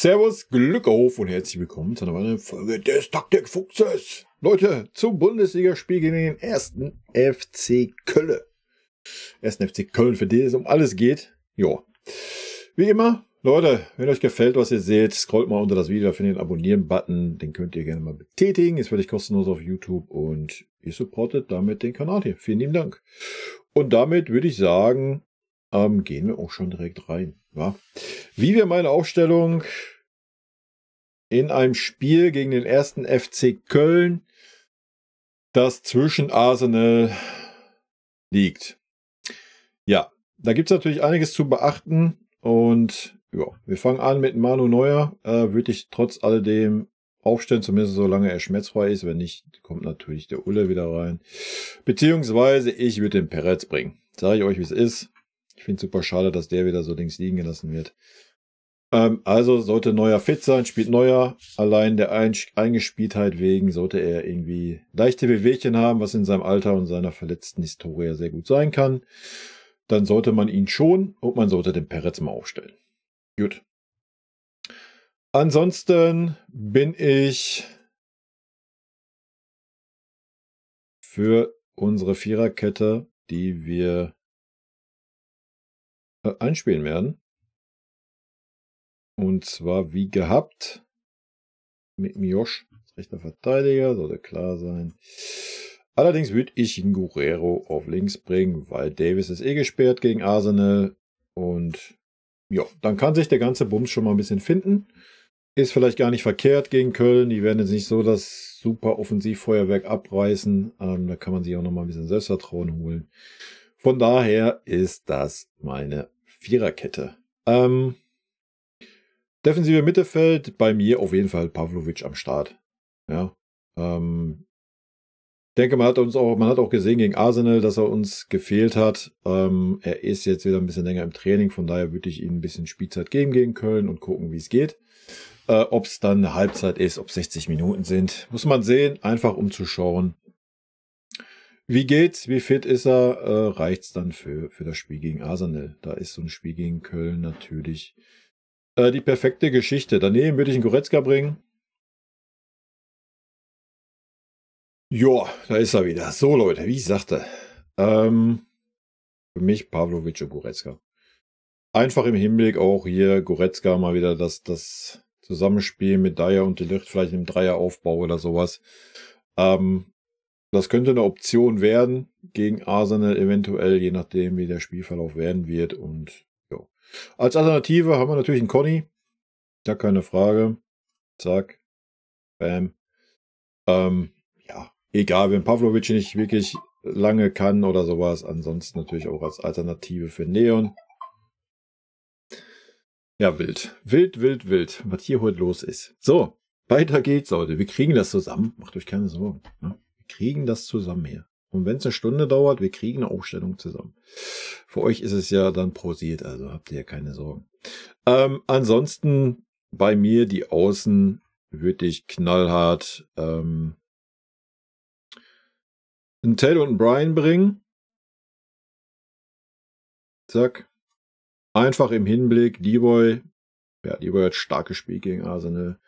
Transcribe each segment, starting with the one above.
Servus, Glück auf und herzlich willkommen zu einer weiteren Folge des Taktikfuchses. Leute, zum Bundesligaspiel gegen den ersten FC Köln. Ersten FC Köln, für den es um alles geht. Jo. Wie immer, Leute, wenn euch gefällt, was ihr seht, scrollt mal unter das Video, da findet ihr den Abonnieren-Button. Den könnt ihr gerne mal betätigen. Ist völlig kostenlos auf YouTube und ihr supportet damit den Kanal hier. Vielen lieben Dank. Und damit würde ich sagen, gehen wir auch schon direkt rein. Ja. Wie wir meine Aufstellung in einem Spiel gegen den ersten FC Köln, das zwischen Arsenal liegt. Ja, da gibt es natürlich einiges zu beachten und ja, wir fangen an mit Manu Neuer. Würde ich trotz alledem aufstellen, zumindest solange er schmerzfrei ist. Wenn nicht, kommt natürlich der Ulle wieder rein. Beziehungsweise ich würde den Peretz bringen. Sage ich euch, wie es ist. Ich finde es super schade, dass der wieder so links liegen gelassen wird. Also sollte Neuer fit sein, spielt Neuer. Allein der Eingespieltheit wegen sollte er irgendwie leichte Wehwehchen haben, was in seinem Alter und seiner verletzten Historie sehr gut sein kann. Dann sollte man ihn schon und man sollte den Peretz mal aufstellen. Gut. Ansonsten bin ich für unsere Viererkette, die wir einspielen werden. Und zwar wie gehabt mit Miosch als rechter Verteidiger, sollte klar sein. Allerdings würde ich Guerrero auf links bringen, weil Davis ist gesperrt gegen Arsenal. Und ja, dann kann sich der ganze Bums schon mal ein bisschen finden. Ist vielleicht gar nicht verkehrt gegen Köln. Die werden jetzt nicht so das super Offensivfeuerwerk abreißen. Da kann man sich auch noch mal ein bisschen Selbstvertrauen holen. Von daher ist das meine Viererkette. Defensive Mittelfeld, bei mir auf jeden Fall Pavlovic am Start. Ja. Ich denke, man hat auch gesehen gegen Arsenal, dass er uns gefehlt hat. Er ist jetzt wieder ein bisschen länger im Training, von daher würde ich ihm ein bisschen Spielzeit geben gegen Köln und gucken, wie es geht. Ob es dann eine Halbzeit ist, ob 60 Minuten sind, muss man sehen, einfach um zu schauen. Wie geht's? Wie fit ist er? Reicht's dann für das Spiel gegen Arsenal? Da ist so ein Spiel gegen Köln natürlich die perfekte Geschichte. Daneben würde ich einen Goretzka bringen. Ja, da ist er wieder. So, Leute, wie ich sagte. Für mich Pavlovic und Goretzka. Einfach im Hinblick auch hier Goretzka mal wieder das Zusammenspiel mit Dyer und De Ligt, vielleicht im Dreieraufbau oder sowas. Das könnte eine Option werden gegen Arsenal eventuell, je nachdem, wie der Spielverlauf werden wird. Und ja. Als Alternative haben wir natürlich einen Conny. Ja, keine Frage. Zack. Bam. Ja, egal, wenn Pavlovic nicht wirklich lange kann oder sowas. Ansonsten natürlich auch als Alternative für Neon. Ja, wild. Wild. Was hier heute los ist. So, weiter geht's, Leute. Wir kriegen das zusammen. Macht euch keine Sorgen. Ne? Wir kriegen das zusammen hier. Und wenn es eine Stunde dauert, wir kriegen eine Aufstellung zusammen. Für euch ist es ja dann pausiert, also habt ihr ja keine Sorgen. Ansonsten bei mir die Außen würde ich knallhart einen Taylor und einen Brian bringen. Zack. Einfach im Hinblick, Leroy. Ja, Leroy hat starkes Spiel gegen Arsenal.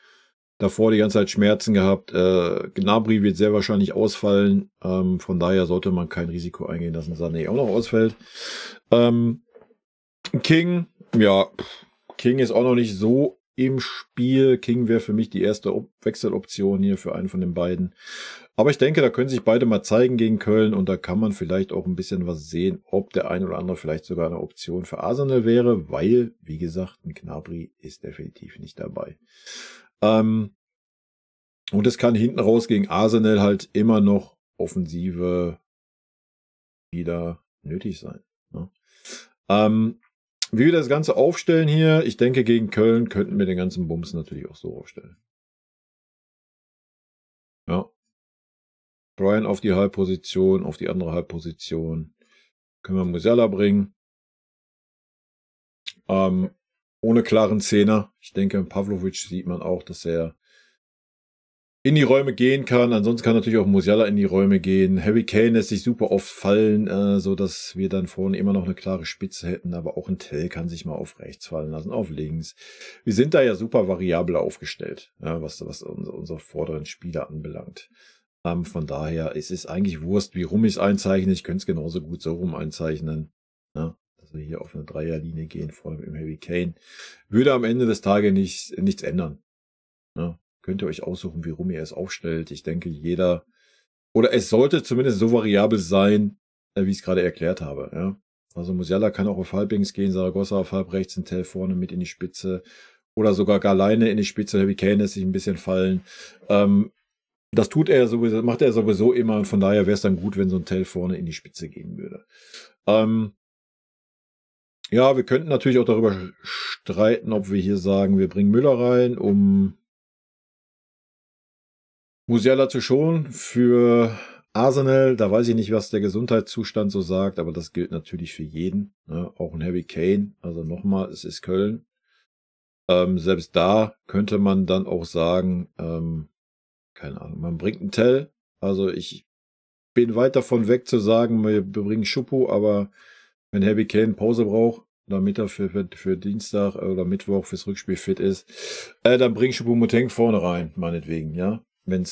Davor die ganze Zeit Schmerzen gehabt. Gnabry wird sehr wahrscheinlich ausfallen. Von daher sollte man kein Risiko eingehen, dass ein Sané auch noch ausfällt. King, ja, King ist auch noch nicht so im Spiel. King wäre für mich die erste Wechseloption hier für einen von den beiden. Aber ich denke, da können sich beide mal zeigen gegen Köln und da kann man vielleicht auch ein bisschen was sehen, ob der ein oder andere vielleicht sogar eine Option für Arsenal wäre, weil, wie gesagt, ein Gnabry ist definitiv nicht dabei. Und es kann hinten raus gegen Arsenal halt immer noch offensive wieder nötig sein. Ne? Wie wir das Ganze aufstellen hier, ich denke, gegen Köln könnten wir den ganzen Bums natürlich auch so aufstellen. Ja. Brian auf die Halbposition, auf die andere Halbposition. Können wir Musiala bringen. Ohne klaren Zehner. Ich denke, Pavlovic sieht man auch, dass er in die Räume gehen kann. Ansonsten kann natürlich auch Musiala in die Räume gehen. Harry Kane lässt sich super oft fallen, so dass wir dann vorne immer noch eine klare Spitze hätten. Aber auch ein Tell kann sich mal auf rechts fallen lassen, auf links. Wir sind da ja super variabel aufgestellt, ja, was unsere vorderen Spieler anbelangt. Von daher, es ist eigentlich Wurst, wie rum ich es einzeichne. Ich könnte es genauso gut so rum einzeichnen. Ja, dass wir hier auf eine Dreierlinie gehen, vor allem im Harry Kane. Würde am Ende des Tages nichts ändern. Ja. Könnt ihr euch aussuchen, wie rum ihr es aufstellt. Ich denke, jeder, oder es sollte zumindest so variabel sein, wie ich es gerade erklärt habe. Ja? Also Musiala kann auch auf halblinks gehen, Zaragoza auf halb rechts, ein Tell vorne mit in die Spitze oder sogar gar alleine in die Spitze. Harry Kane lässt sich ein bisschen fallen. Das tut er sowieso, macht er sowieso immer und von daher wäre es dann gut, wenn so ein Tell vorne in die Spitze gehen würde. Ja, wir könnten natürlich auch darüber streiten, ob wir hier sagen, wir bringen Müller rein, um Musiala zu schonen. Für Arsenal, da weiß ich nicht, was der Gesundheitszustand so sagt, aber das gilt natürlich für jeden. Ne? Auch ein Harry Kane, also nochmal, es ist Köln. Selbst da könnte man dann auch sagen, keine Ahnung, man bringt einen Tell. Also ich bin weit davon weg zu sagen, wir bringen Schuppo, aber wenn Harry Kane Pause braucht, damit er für Dienstag oder Mittwoch fürs Rückspiel fit ist, dann bring Choupo-Moting vorne rein, meinetwegen, ja. Wenn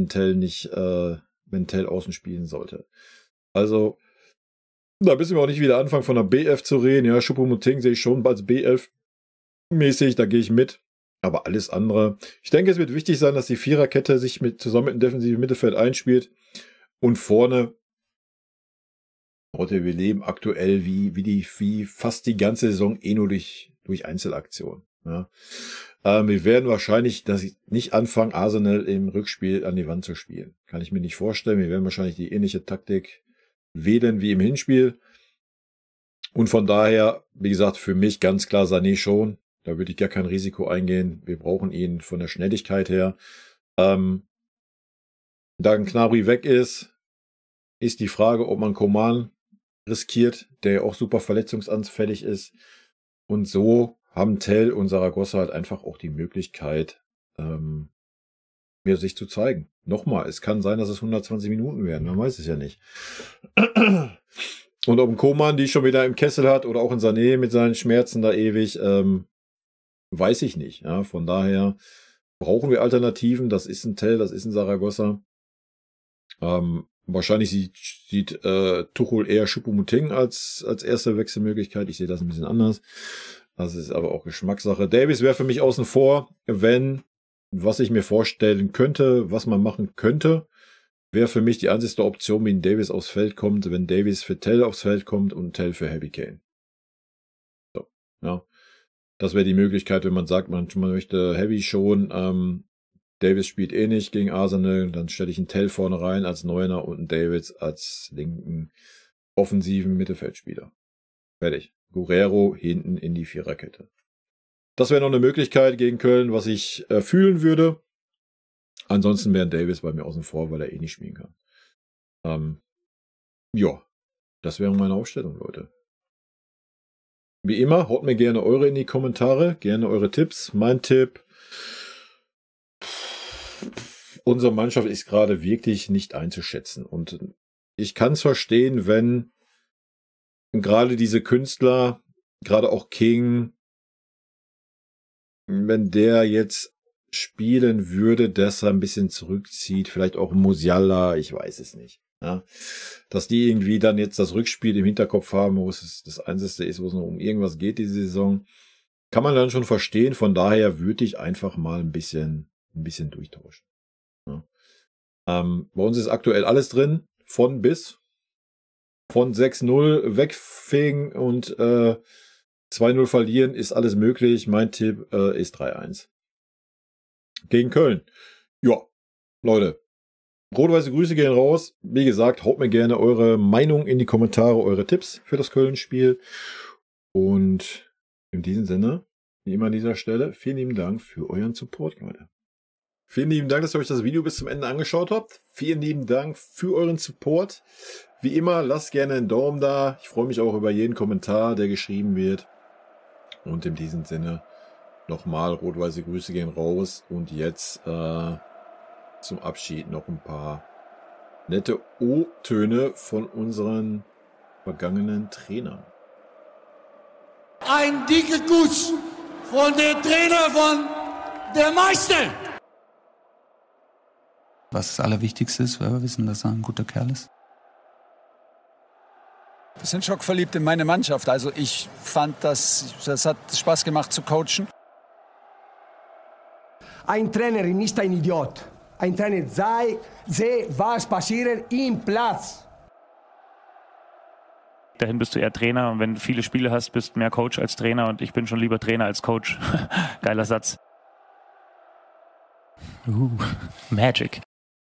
Tell außen spielen sollte. Also, da müssen wir auch nicht wieder anfangen, von der B11 zu reden. Ja, Choupo-Moting sehe ich schon als B11 mäßig, da gehe ich mit. Aber alles andere. Ich denke, es wird wichtig sein, dass die Viererkette sich zusammen mit dem defensiven Mittelfeld einspielt. Und vorne, Leute, wir leben aktuell wie fast die ganze Saison nur durch Einzelaktionen. Ja. Wir werden wahrscheinlich nicht anfangen, Arsenal im Rückspiel an die Wand zu spielen. Kann ich mir nicht vorstellen. Wir werden wahrscheinlich die ähnliche Taktik wählen wie im Hinspiel. Und von daher, wie gesagt, für mich ganz klar Sané schon. Da würde ich gar kein Risiko eingehen. Wir brauchen ihn von der Schnelligkeit her. Da ein Gnabry weg ist die Frage, ob man Coman riskiert, der ja auch super verletzungsanfällig ist. Und so haben Tell und Zaragoza halt einfach auch die Möglichkeit, mir sich zu zeigen. Nochmal, es kann sein, dass es 120 Minuten werden, man weiß es ja nicht. Und ob ein Coman die schon wieder im Kessel hat oder auch ein Sané mit seinen Schmerzen da ewig, weiß ich nicht. Ja, von daher brauchen wir Alternativen. Das ist ein Tell, das ist ein Zaragoza. Wahrscheinlich sieht Tuchel eher Choupo-Moting als erste Wechselmöglichkeit. Ich sehe das ein bisschen anders. Das ist aber auch Geschmackssache. Davies wäre für mich außen vor, was ich mir vorstellen könnte, was man machen könnte, wäre für mich die einzige Option, wenn Davies aufs Feld kommt, wenn Davies für Tell aufs Feld kommt und Tell für Harry Kane. So, ja. Das wäre die Möglichkeit, wenn man sagt, man möchte Heavy schon, Davies spielt eh nicht gegen Arsenal, dann stelle ich einen Tell vorne rein als Neuner und einen Davies als linken offensiven Mittelfeldspieler. Fertig. Guerrero hinten in die Viererkette. Das wäre noch eine Möglichkeit gegen Köln, was ich fühlen würde. Ansonsten wäre Davies bei mir außen vor, weil er eh nicht spielen kann. Ja, das wäre meine Aufstellung, Leute. Wie immer, haut mir gerne eure in die Kommentare, gerne eure Tipps. Mein Tipp, unsere Mannschaft ist gerade wirklich nicht einzuschätzen. Und ich kann es verstehen, wenn gerade diese Künstler, gerade auch King, wenn der jetzt spielen würde, dass er ein bisschen zurückzieht, vielleicht auch Musiala, ich weiß es nicht. Ja, dass die irgendwie dann jetzt das Rückspiel im Hinterkopf haben, wo es das Einzige ist, wo es noch um irgendwas geht diese Saison, kann man dann schon verstehen. Von daher würde ich einfach mal ein bisschen durchtauschen. Ja. Bei uns ist aktuell alles drin, von bis. Von 6-0 wegfegen und 2-0 verlieren ist alles möglich. Mein Tipp ist 3-1. Gegen Köln. Ja, Leute. Rot-weiße Grüße gehen raus. Wie gesagt, haut mir gerne eure Meinung in die Kommentare, eure Tipps für das Köln-Spiel. Und in diesem Sinne, wie immer an dieser Stelle, vielen lieben Dank für euren Support, Leute. Vielen lieben Dank, dass ihr euch das Video bis zum Ende angeschaut habt. Vielen lieben Dank für euren Support. Wie immer, lasst gerne einen Daumen da. Ich freue mich auch über jeden Kommentar, der geschrieben wird. Und in diesem Sinne nochmal rot-weiße Grüße gehen raus. Und jetzt zum Abschied noch ein paar nette O-Töne von unseren vergangenen Trainern. Ein dicker Kuss von der Trainer von der Meister. Was das Allerwichtigste ist, weil wir wissen, dass er ein guter Kerl ist. Wir sind schockverliebt in meine Mannschaft. Also ich fand, das hat Spaß gemacht zu coachen. Ein Trainer ist ein Idiot. Ein Trainer sehe, was passiert im Platz. Dahin bist du eher Trainer und wenn du viele Spiele hast, bist du mehr Coach als Trainer und ich bin schon lieber Trainer als Coach. Geiler Satz. Magic.